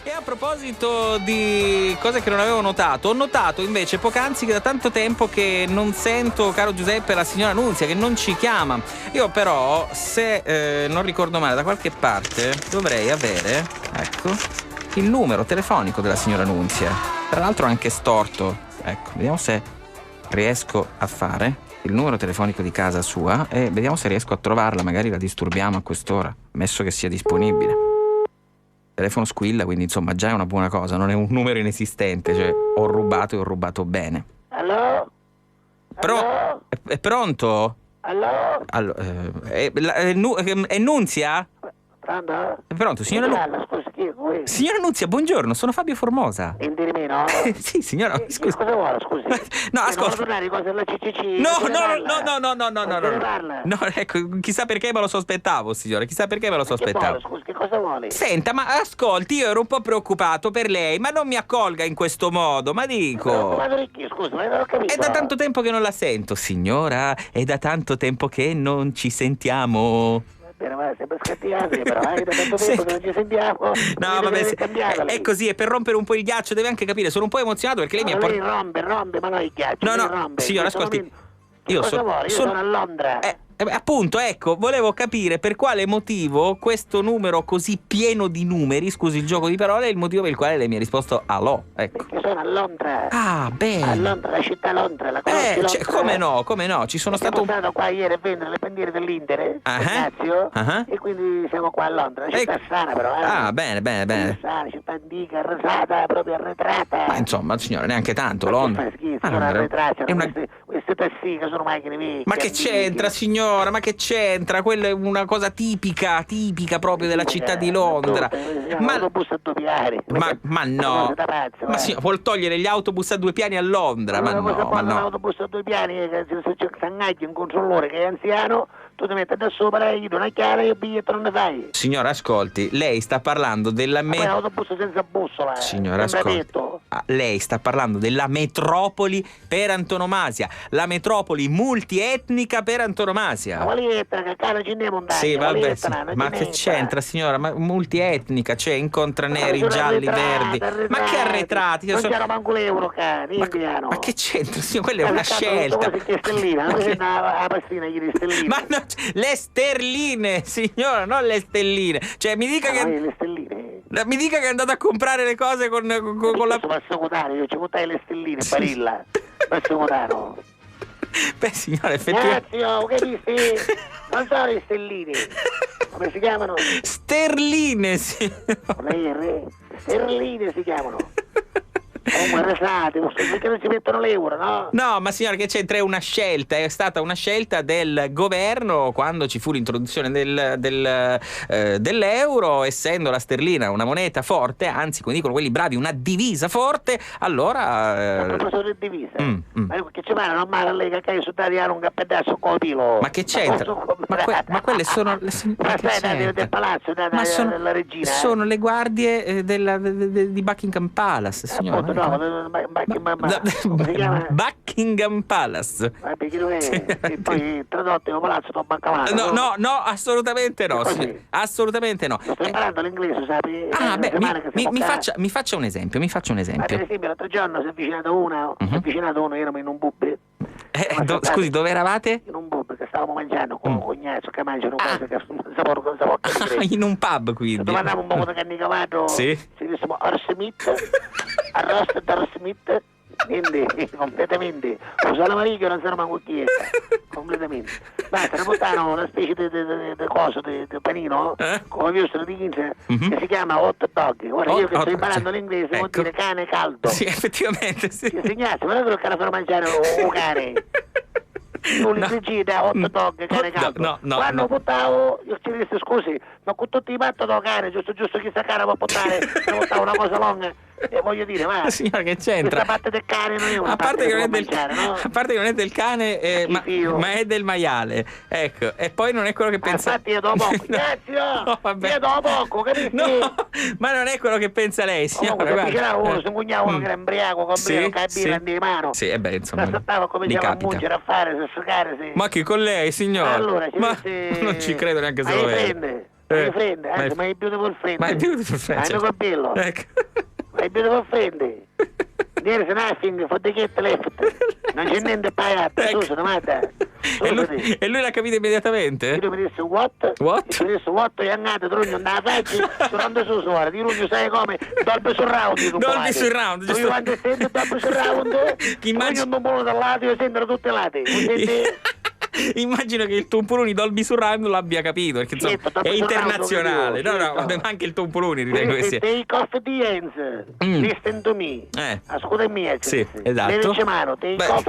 E a proposito di cose che non avevo notato, ho notato invece poc'anzi che da tanto tempo che non sento, caro Giuseppe, la signora Nunzia, che non ci chiama. Io però, se non ricordo male, da qualche parte dovrei avere, ecco, il numero telefonico della signora Nunzia. Tra l'altro anche storto. Ecco, vediamo se riesco a fare il numero telefonico di casa sua e vediamo se riesco a trovarla, magari la disturbiamo a quest'ora, ammesso che sia disponibile. Il telefono squilla, quindi insomma già è una buona cosa, non è un numero inesistente, cioè ho rubato e ho rubato bene. Allo? Allo? È pronto? Allo? È Nunzia? Pronto? È pronto, signora Nunzia? Scusi, chi è qui? Signora Nunzia, buongiorno, sono Fabio Formosa. Indirimino? Sì, signora, scusi. Cosa vuole, scusi? No, ascolta. Non tornare cose della CCC. No, ecco, chissà perché me lo sospettavo, signora, chissà perché me lo sospettavo. Scusi, che cosa vuole? Senta, ma ascolti, io ero un po' preoccupato per lei, ma non mi accolga in questo modo, ma dico. Ma perché, scusi, ma non ho capito. È da tanto tempo che non la sento, signora, è da tanto tempo che non ci sentiamo. Ma sempre scattiati, però da tanto tempo che non ci sentiamo. No, vabbè, è così, è per rompere un po' il ghiaccio, deve anche capire, sono un po' emozionato perché lei mi ha portato. Lei rompe, ma non il ghiaccio. No, rompe. signora, ascolti. Io sono a Londra. Appunto, ecco, volevo capire per quale motivo questo numero così pieno di numeri, scusi il gioco di parole, è il motivo per il quale lei mi ha risposto allo, ecco. Perché sono a Londra. Ah, bene. A Londra, la città Londra, la conosci Londra? Come no, ci sono stato Siamo stato qua ieri a vendere le bandiere dell'Inter, Lazio, e quindi siamo qua a Londra, la città strana però. Ah, bene. Strana, città antica, arretrata, proprio arretrata. Ma insomma, signore, neanche tanto, Londra. Ma schifo, sono arretrate, queste tassì che sono macchine vecchie. Ma che c'entra, signora? Ma che c'entra? Quella è una cosa tipica proprio della città di Londra. Ma l'autobus a due piani. Ma no. Ma sì, vuol togliere gli autobus a due piani a Londra? Ma no. L'autobus a due piani, se c'è un controllore che è anziano, tu ti metti da sopra, gli do una chiara e il biglietto non ne fai. Signora, ascolti, lei sta parlando della l'autobus senza bussola. Signora, ascolti. Lei sta parlando della metropoli per antonomasia, la metropoli multietnica per antonomasia. Ma lì che cara ci andiamo andare. Sì, vabbè, ma che c'entra, signora? Ma multietnica, c'è incontra neri, gialli, verdi. Ma che arretrati? Non c'era manco l'euro, cara, ma che c'entra, signora? Quella è una scelta. Ma no, le sterline, signora, non le stelline. Cioè, mi dica che le stelline. Mi dica che è andato a comprare le cose con la Passacotano, io ci buttai le stelline, Barilla. Passacotano. Beh, signora, effettivamente. Grazie, che dici? Non sono le stelline. Come si chiamano? Sterline, signora. Sterline si chiamano. Perché non ci mettono l'euro, no? No, ma signora, che c'entra? È una scelta, è stata una scelta del governo quando ci fu l'introduzione dell'euro, essendo la sterlina una moneta forte, anzi, come dicono quelli bravi, una divisa forte, allora. A proposito di divisa, ma che ci vanno, non male lei che hai sottolineato un cappello con pilo. Ma che c'entra? Ma quelle sono ma stai del palazzo, della regina. Sono le guardie di Buckingham Palace, signora. Buckingham Palace. E poi tradotto in palazzo da Bancalano. No, assolutamente no. Assolutamente no. Sto imparando l'inglese, sai? Ah, beh, mi faccia un esempio. Per esempio, l'altro giorno si è avvicinato uno, erano in un pub. Scusi, dove eravate? In un pub che stavamo mangiando con un cognazzo che mangiano cose che sapore in un pub, quindi. Domandavamo un po' di carne cavato. Sì. Ci dissimo arrosto d'Arsmith, niente, completamente. Usa la marica e non sarà manco chiesa, completamente. Basta, ne portano una specie di coso, di panino, come visto di 15, che si chiama hot dog. Ora io che sto imparando l'inglese vuol dire cane caldo. Sì, effettivamente, sì. Ti segnassi, ma non credo che la farò mangiare un cane. Tu li dici da hot dog, cane caldo. No. Quando portavo, io ci disse scusi, ma con tutti i patti da cane, giusto chi sta cara può portare, portavo una cosa lunga. E voglio dire, ma signora, che c'entra? Questa parte del cane non è una a parte che non è mangiare, no? A parte che non è del cane, ma è del maiale. Ecco, e poi non è quello che pensa. Infatti io dopo poco, grazie! Io dopo poco, capisci? No, ma non è quello che pensa lei, signora. Comunque, se uno, si ingugnava uno che era embriaco, con birra in mano. Sì, e beh, insomma, stava cominciava a mungere, a fare, a succare, sì. Ma che con lei, signora? Allora, non ci credo neanche se lo vede. My friend, anzi, my beautiful friend. My beautiful friend. My amico bello. Ecco. My beautiful friend. There's nothing for the get left. Non c'è niente pagato, Ecco. scusa, domanda. E lui l'ha capito immediatamente? Io mi disse what? What? Mi disse what e andato, Trugno andava faccia, tornando su suora, di Trugno sai come? Dolby surround. Dolby surround, giusto? Tu quando senti Dolby surround, Trugno non muoio dal lato, io sento da tutte le lati. Immagino che il Tumpoloni Dolby Surround l'abbia capito, perché insomma Certo, è internazionale. No, certo. vabbè, ma anche il Tumpoloni ritengo che sia. Take off the hands, listen to me. Ascoltami, sì, esatto. Levice mano, take off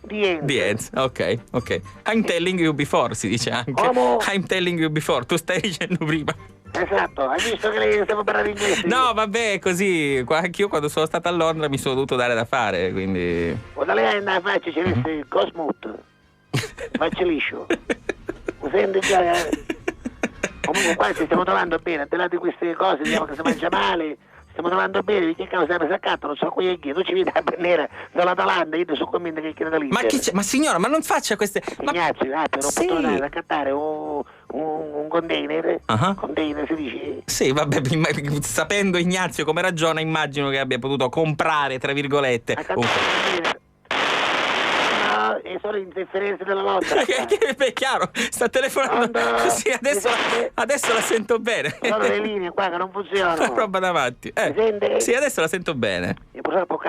the hands. The hands, ok. I'm telling you before, si dice anche. Come? I'm telling you before, tu stai dicendo prima. Esatto, hai visto che lei stava parlando inglese? No, vabbè, così. Anch'io quando sono stata a Londra mi sono dovuto dare da fare, quindi. Quando lei andava a faccia ci disse Cosmut. Faccia liscio. Lo senti già? Comunque qua ci stiamo trovando bene, al di là di queste cose, diciamo che si mangia male, stiamo trovando bene, perché cavolo stiamo saccato, non so qui chi, tu ci vedi a nera dall'Atalanta, io sono convinto che chiede da lì. Ma signora, ma non faccia queste. Ignazio, per Sì. non poter accattare un container, container si dice. Sì, vabbè, sapendo Ignazio come ragiona, immagino che abbia potuto comprare, tra virgolette. E sono interferenze della lotta. È chiaro, sta telefonando così, adesso la sento bene. Sono le linee qua che non funzionano. Roba davanti. Mi sente? Sì, adesso la sento bene. E purtroppo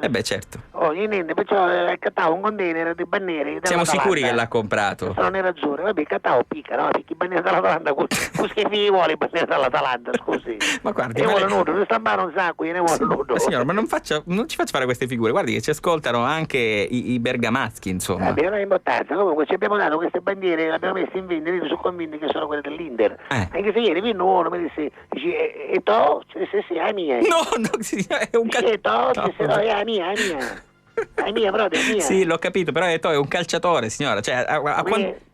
beh, certo. Niente, perciò accattavo un container di bandiere. Siamo sicuri che l'ha comprato? Sono nerazzurre, vabbè, accattavo picca, no? Perché i bandiere dall'Atalanta, che figli vuole i bandiere dall'Atalanta, scusi. Ma guardi, ne vuole nudo, ne stampare un sacco, ne vuole nudo. Signora, ma non ci faccia fare queste figure, guardi che ci ascoltano anche i bergamaschi, insomma. Vabbè, non ha importanza, comunque ci abbiamo dato queste bandiere, le abbiamo messe in vendita, io sono convinto che sono quelle dell'Inter. Anche se ieri venne uno mi disse, e tu? Ci disse sì, è mia. No, è un e tu? Ci disse no, è mia. È mia, proprio, è mia. Sì, l'ho capito, però è un calciatore, signora. Cioè,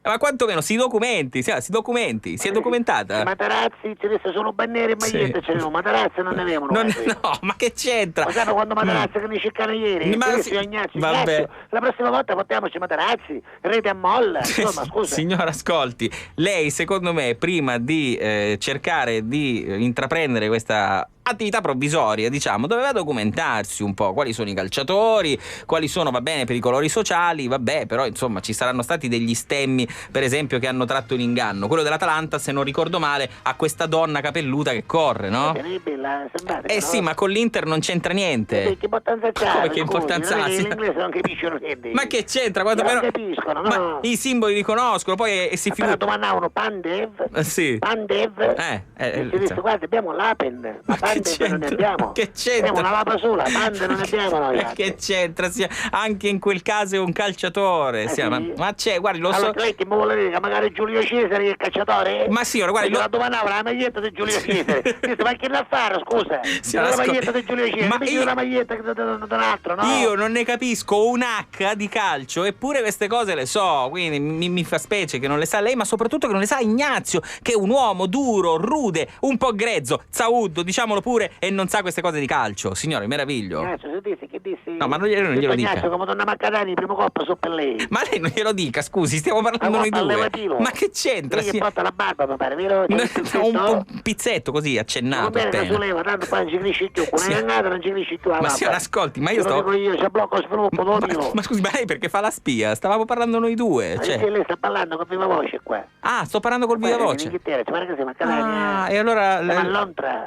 ma quantomeno si documenti, si è documentata. Materazzi, ci disse solo bandiere e magliette, ce ne sono, Materazzi non ne avevano. No, ma che c'entra? Ma sanno quando Materazzi che ne cercano ieri? Vabbè. La prossima volta portiamoci Materazzi, rete a molla, insomma, scusa. Signora, ascolti, lei secondo me prima di cercare di intraprendere questa attività provvisoria, diciamo, doveva documentarsi un po' quali sono i calciatori, quali sono, va bene, per i colori sociali, vabbè, però insomma ci saranno stati degli stemmi, per esempio, che hanno tratto in inganno. Quello dell'Atalanta, se non ricordo male, ha questa donna capelluta che corre, no? È bella, simpatica, no? Sì, ma con l'Inter non c'entra niente. Che importanza c'ha? Come che importanza ha? L'inglese non capiscono niente. Ma che c'entra? Quando non capiscono, no? Ma i simboli li conoscono, poi si figura. Domandavano Pandev? Sì. Pandev? Si disse, guarda, abbiamo l'Apen, ma Pandev non ne abbiamo. Che c'entra? Abbiamo una lapa sola, Pandev non ne abbiamo noi. Che c'entra? Anche in quel caso è un calciatore. Sì? Ma c'è, guardi, lo allora, lei che mi vuole dire che magari Giulio Cesare è il calciatore? Ma signora, guardi, la domandava la maglietta di Giulio Cesare. Ma che da fare, scusa? La maglietta di Giulio Cesare, ma io la maglietta di un altro, no? Io non ne capisco un H di calcio, eppure queste cose le so, quindi mi fa specie che non le sa lei, ma soprattutto che non le sa Ignazio, che è un uomo duro, rude, un po' grezzo, zauddo, diciamolo pure, e non sa queste cose di calcio. Signore, meraviglio. Ignazio, che dissi? No, ma non glielo dica. Ignazio, come torniamo a Catania, il primo coppa so per lei. Ma lei non glielo dica, scusi, stiamo parlando noi due. Ma che c'entra? Lei che porta la barba, mi pare, vero? Un pizzetto così, accennato. Va bene, solleva, tanto poi non ci finisce più. Con una non ci finisce più. Ma signora, ascolti, ma io sto... Lo dico io, c'è blocco sviluppo, lo dico. Ma scusi, ma lei perché fa la spia? Stavamo parlando noi due. Sì, lei sta parlando con viva voce qua. Ah, sto parlando col viva voce. In Inghilterra, ci pare che siamo a Catania. E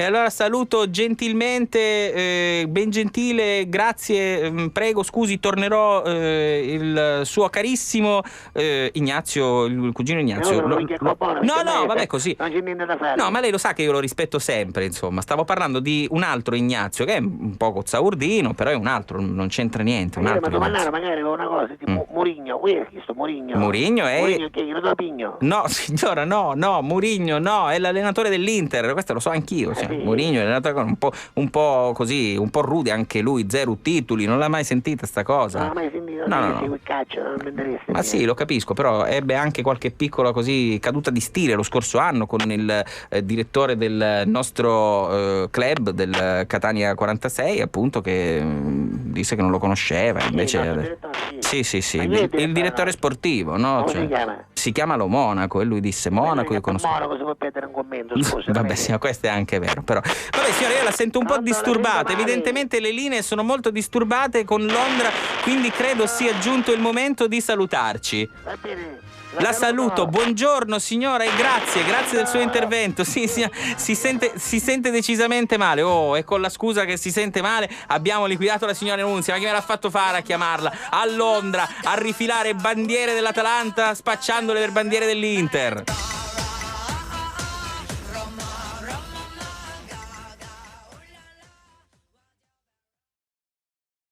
allora saluto gentilmente, ben gentile, grazie, prego, scusi, tornerò il suo carissimo Ignazio, il cugino Ignazio. No, vabbè, così. Non c'è niente da fare. No, ma lei lo sa che io lo rispetto sempre, insomma. Stavo parlando di un altro Ignazio che è un poco zaurdino, però è un altro, non c'entra niente. Un altro ma domandare magari una cosa, tipo Mourinho, questo Mourinho. Mourinho è... Mourinho che io do pigno. No, signora, no, Mourinho no, è l'allenatore dell'Inter, questo lo so anch'io. Sì. Mourinho è l'allenatore un po' così, un po' rude anche lui, 0 titoli, non l'ha mai sentita sta cosa. Non l'ha mai sentito, no. Segui il calcio, non mi interessa. Ma sì, lo capisco, però ebbe anche qualche piccola così caduta di stile lo scorso anno con il direttore del nostro club del Catania 46, appunto, che disse che non lo conosceva, invece Sì, Ma chi è il il direttore sportivo, no? Come si chiama? Si chiama Lo Monaco e lui disse Monaco, io conosco. Monaco si può perdere un commento, scusa. Vabbè, sì, questo è anche vero, però. Vabbè, signora, io la sento un po' Pronto, la disturbata. sento male. Evidentemente le linee sono molto disturbate con Londra, quindi credo sia giunto il momento di salutarci. Va bene. La saluto, buongiorno signora e grazie del suo intervento. Sì, si sente decisamente male. Oh, e con la scusa che si sente male abbiamo liquidato la signora Nunzia. Ma chi me l'ha fatto fare a chiamarla a Londra a rifilare bandiere dell'Atalanta spacciandole per bandiere dell'Inter?